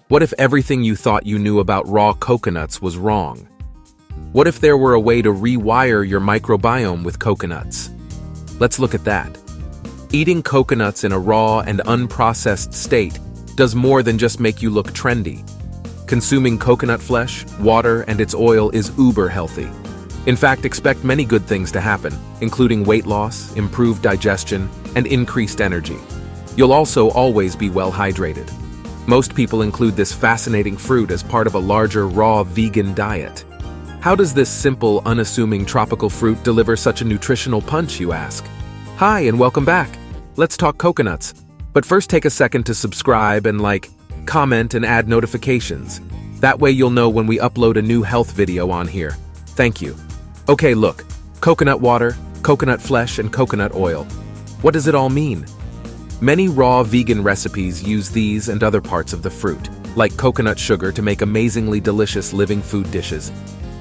What if everything you thought you knew about raw coconuts was wrong? What if there were a way to rewire your microbiome with coconuts? Let's look at that. Eating coconuts in a raw and unprocessed state does more than just make you look trendy. Consuming coconut flesh, water, and its oil is uber healthy. In fact, expect many good things to happen, including weight loss, improved digestion, and increased energy. You'll also always be well hydrated. Most people include this fascinating fruit as part of a larger raw vegan diet. How does this simple, unassuming tropical fruit deliver such a nutritional punch, you ask? Hi, and welcome back. Let's talk coconuts. But first, take a second to subscribe and comment, and add notifications. That way you'll know when we upload a new health video on here. Thank you. Okay, look. Coconut water, coconut flesh, and coconut oil. What does it all mean? Many raw vegan recipes use these and other parts of the fruit, like coconut sugar, to make amazingly delicious living food dishes.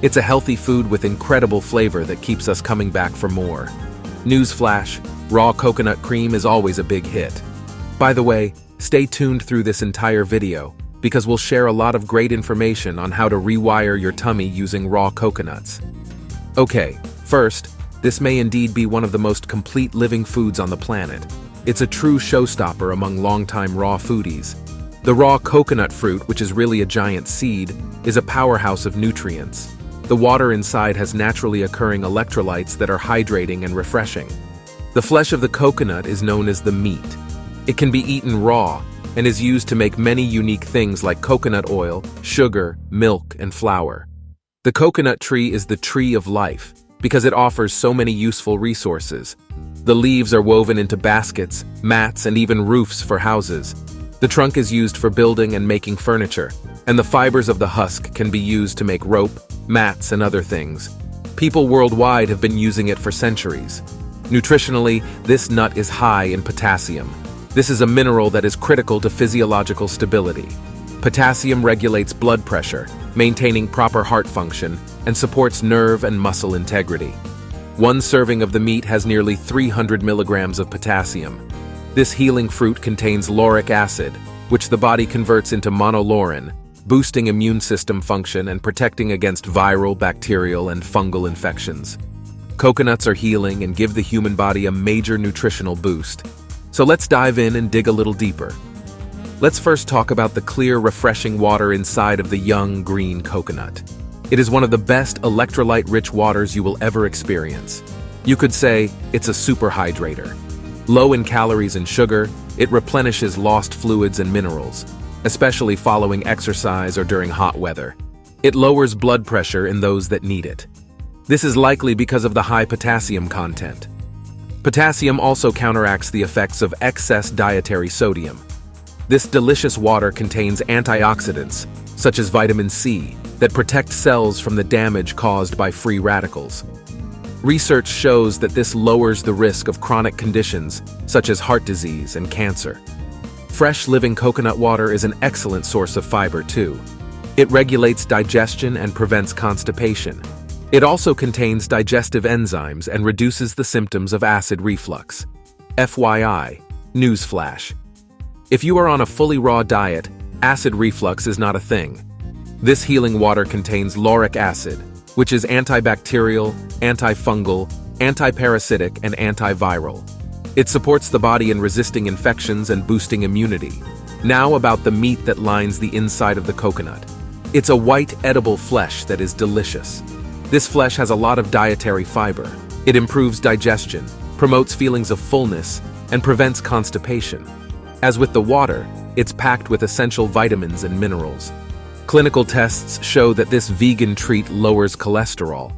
It's a healthy food with incredible flavor that keeps us coming back for more. Newsflash, raw coconut cream is always a big hit. By the way, stay tuned through this entire video, because we'll share a lot of great information on how to rewire your tummy using raw coconuts. Okay, first, this may indeed be one of the most complete living foods on the planet. It's a true showstopper among longtime raw foodies. The raw coconut fruit, which is really a giant seed, is a powerhouse of nutrients. The water inside has naturally occurring electrolytes that are hydrating and refreshing. The flesh of the coconut is known as the meat. It can be eaten raw and is used to make many unique things like coconut oil, sugar, milk, and flour. The coconut tree is the tree of life because it offers so many useful resources. The leaves are woven into baskets, mats, and even roofs for houses. The trunk is used for building and making furniture, and the fibers of the husk can be used to make rope, mats, and other things. People worldwide have been using it for centuries. Nutritionally, this nut is high in potassium. This is a mineral that is critical to physiological stability. Potassium regulates blood pressure, maintaining proper heart function, and supports nerve and muscle integrity. One serving of the meat has nearly 300 milligrams of potassium. This healing fruit contains lauric acid, which the body converts into monolaurin, boosting immune system function and protecting against viral, bacterial, and fungal infections. Coconuts are healing and give the human body a major nutritional boost. So let's dive in and dig a little deeper. Let's first talk about the clear, refreshing water inside of the young, green coconut. It is one of the best electrolyte-rich waters you will ever experience. You could say it's a super hydrator. Low in calories and sugar, it replenishes lost fluids and minerals, especially following exercise or during hot weather. It lowers blood pressure in those that need it. This is likely because of the high potassium content. Potassium also counteracts the effects of excess dietary sodium. This delicious water contains antioxidants, such as vitamin C, that protect cells from the damage caused by free radicals. Research shows that this lowers the risk of chronic conditions, such as heart disease and cancer. Fresh living coconut water is an excellent source of fiber, too. It regulates digestion and prevents constipation. It also contains digestive enzymes and reduces the symptoms of acid reflux. FYI, newsflash. If you are on a fully raw diet, acid reflux is not a thing. This healing water contains lauric acid, which is antibacterial, antifungal, antiparasitic, and antiviral. It supports the body in resisting infections and boosting immunity. Now about the meat that lines the inside of the coconut. It's a white, edible flesh that is delicious. This flesh has a lot of dietary fiber. It improves digestion, promotes feelings of fullness, and prevents constipation. As with the water, it's packed with essential vitamins and minerals. Clinical tests show that this vegan treat lowers cholesterol.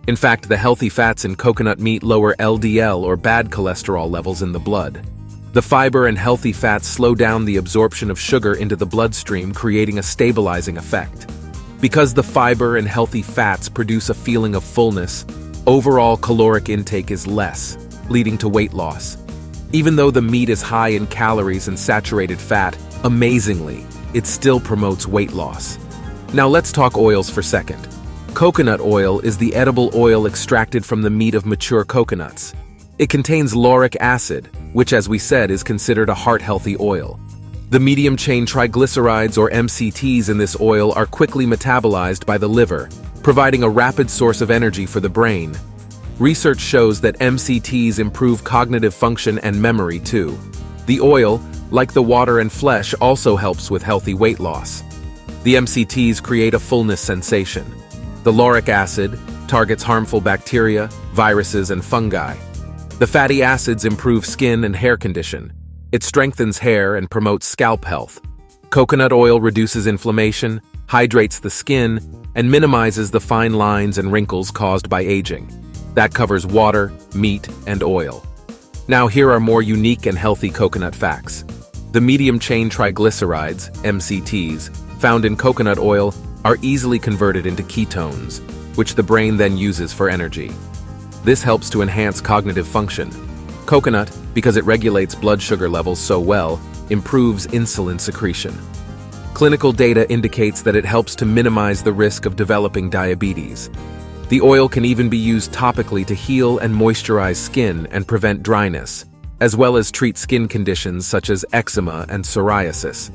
In fact, the healthy fats in coconut meat lower LDL or bad cholesterol levels in the blood. The fiber and healthy fats slow down the absorption of sugar into the bloodstream, creating a stabilizing effect. Because the fiber and healthy fats produce a feeling of fullness, overall caloric intake is less, leading to weight loss. Even though the meat is high in calories and saturated fat, amazingly, it still promotes weight loss. Now let's talk oils for a second. Coconut oil is the edible oil extracted from the meat of mature coconuts. It contains lauric acid, which, as we said, is considered a heart-healthy oil. The medium-chain triglycerides or MCTs in this oil are quickly metabolized by the liver, providing a rapid source of energy for the brain. Research shows that MCTs improve cognitive function and memory too. The oil, like the water and flesh, also helps with healthy weight loss. The MCTs create a fullness sensation. The lauric acid targets harmful bacteria, viruses, and fungi. The fatty acids improve skin and hair condition. It strengthens hair and promotes scalp health. Coconut oil reduces inflammation, hydrates the skin, and minimizes the fine lines and wrinkles caused by aging. That covers water, meat, and oil. Now here are more unique and healthy coconut facts. The medium-chain triglycerides, MCTs, found in coconut oil are easily converted into ketones, which the brain then uses for energy. This helps to enhance cognitive function. Coconut, because it regulates blood sugar levels so well, improves insulin secretion. Clinical data indicates that it helps to minimize the risk of developing diabetes. The oil can even be used topically to heal and moisturize skin and prevent dryness, as well as treat skin conditions such as eczema and psoriasis.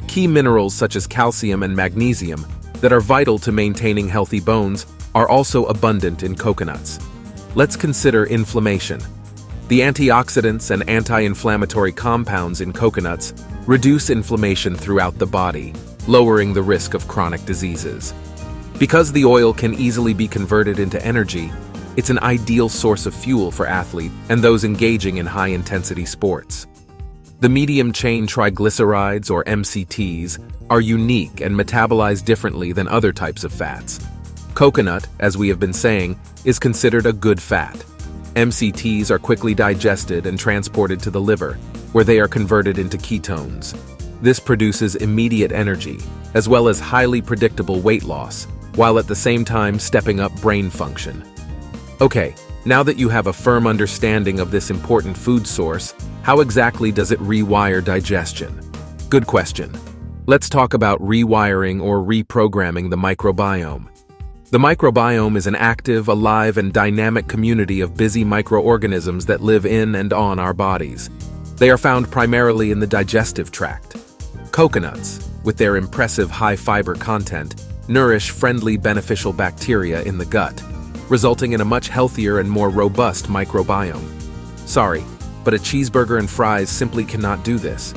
Key minerals such as calcium and magnesium that are vital to maintaining healthy bones are also abundant in coconuts. Let's consider inflammation. The antioxidants and anti-inflammatory compounds in coconuts reduce inflammation throughout the body, lowering the risk of chronic diseases. Because the oil can easily be converted into energy, it's an ideal source of fuel for athletes and those engaging in high-intensity sports. The medium-chain triglycerides, or MCTs, are unique and metabolize differently than other types of fats. Coconut, as we have been saying, is considered a good fat. MCTs are quickly digested and transported to the liver, where they are converted into ketones. This produces immediate energy, as well as highly predictable weight loss, while at the same time stepping up brain function. Okay, now that you have a firm understanding of this important food source, how exactly does it rewire digestion? Good question. Let's talk about rewiring or reprogramming the microbiome. The microbiome is an active, alive, and dynamic community of busy microorganisms that live in and on our bodies. They are found primarily in the digestive tract. Coconuts, with their impressive high-fiber content, nourish friendly beneficial bacteria in the gut, resulting in a much healthier and more robust microbiome. Sorry, but a cheeseburger and fries simply cannot do this.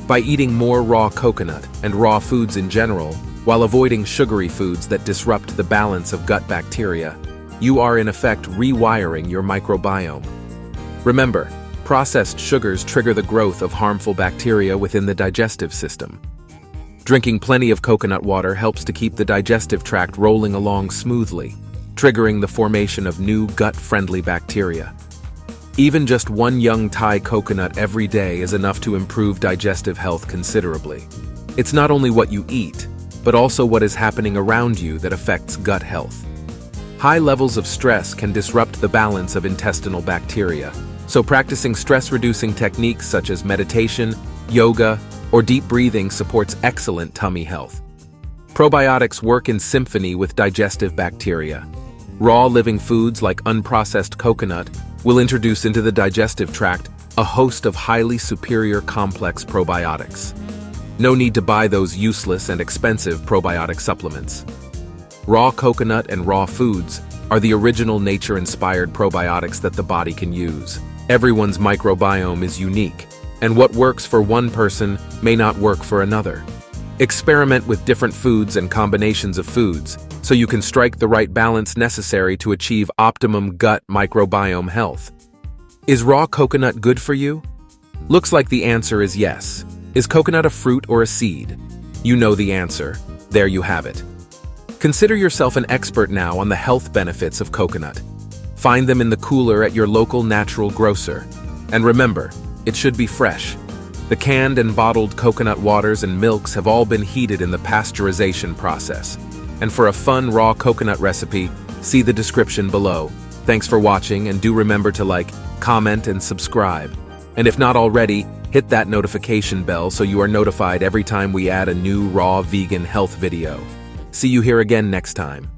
By eating more raw coconut and raw foods in general, while avoiding sugary foods that disrupt the balance of gut bacteria, you are in effect rewiring your microbiome. Remember, processed sugars trigger the growth of harmful bacteria within the digestive system. Drinking plenty of coconut water helps to keep the digestive tract rolling along smoothly, triggering the formation of new gut-friendly bacteria. Even just one young Thai coconut every day is enough to improve digestive health considerably. It's not only what you eat, but also what is happening around you that affects gut health. High levels of stress can disrupt the balance of intestinal bacteria, so practicing stress-reducing techniques such as meditation, yoga, or deep breathing supports excellent tummy health. Probiotics work in symphony with digestive bacteria. Raw living foods like unprocessed coconut will introduce into the digestive tract a host of highly superior complex probiotics. No need to buy those useless and expensive probiotic supplements. Raw coconut and raw foods are the original nature-inspired probiotics that the body can use. Everyone's microbiome is unique, and what works for one person may not work for another. Experiment with different foods and combinations of foods so you can strike the right balance necessary to achieve optimum gut microbiome health. Is raw coconut good for you? Looks like the answer is yes. Is coconut a fruit or a seed? You know the answer. There you have it. Consider yourself an expert now on the health benefits of coconut. Find them in the cooler at your local natural grocer. And remember, it should be fresh. The canned and bottled coconut waters and milks have all been heated in the pasteurization process. And for a fun raw coconut recipe, see the description below. Thanks for watching, and do remember to like, comment, and subscribe. And if not already, hit that notification bell so you are notified every time we add a new raw vegan health video. See you here again next time.